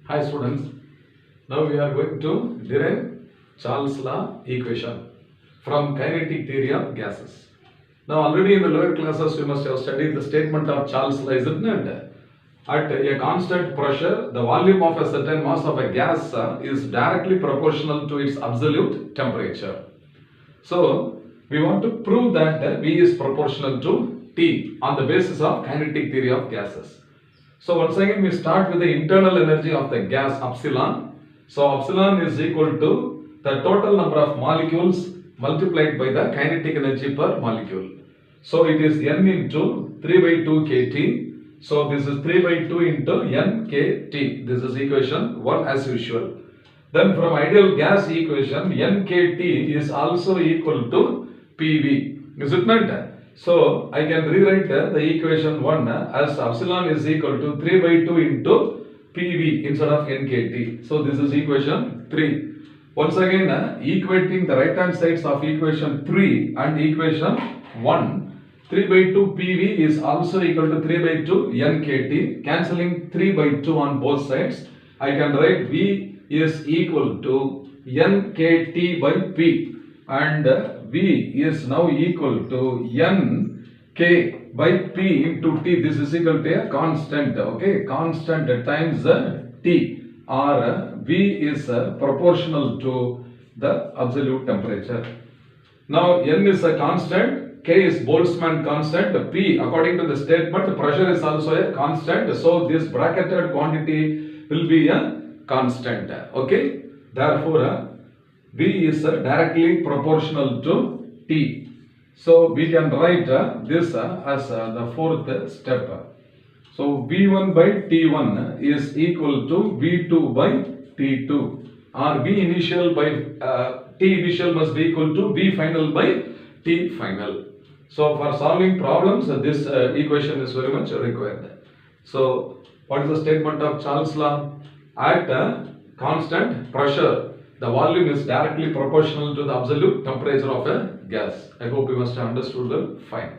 Hi students, now we are going to derive Charles' law equation from kinetic theory of gases. Now already in the lower classes you must have studied the statement of Charles' law, isn't it? At a constant pressure, the volume of a certain mass of a gas is directly proportional to its absolute temperature. So we want to prove that V is proportional to T on the basis of kinetic theory of gases. So once again we start with the internal energy of the gas epsilon. So epsilon is equal to the total number of molecules multiplied by the kinetic energy per molecule. So it is N into 3 by 2 kT. So this is 3 by 2 into N kT. This is equation 1 as usual. Then from ideal gas equation, N kT is also equal to PV. Is it not? So I can rewrite the equation 1 as epsilon is equal to 3 by 2 into PV instead of NKT. So this is equation 3. Once again, equating the right hand sides of equation 3 and equation 1, 3 by 2 PV is also equal to 3 by 2 NKT. Cancelling 3 by 2 on both sides, I can write V is equal to NKT by P, and V is now equal to Nk by P into T. This is equal to a constant, okay, constant times T, or V is proportional to the absolute temperature. Now N is a constant, K is Boltzmann constant, P according to the statement pressure is also a constant, so this bracketed quantity will be a constant, okay. Therefore V is directly proportional to T. So we can write this as the fourth step. So V1 by T1 is equal to V2 by T2, or V initial by T initial must be equal to V final by T final. So for solving problems, this equation is very much required. So what is the statement of Charles' law? At constant pressure, the volume is directly proportional to the absolute temperature of a gas. I hope you must have understood well. Fine.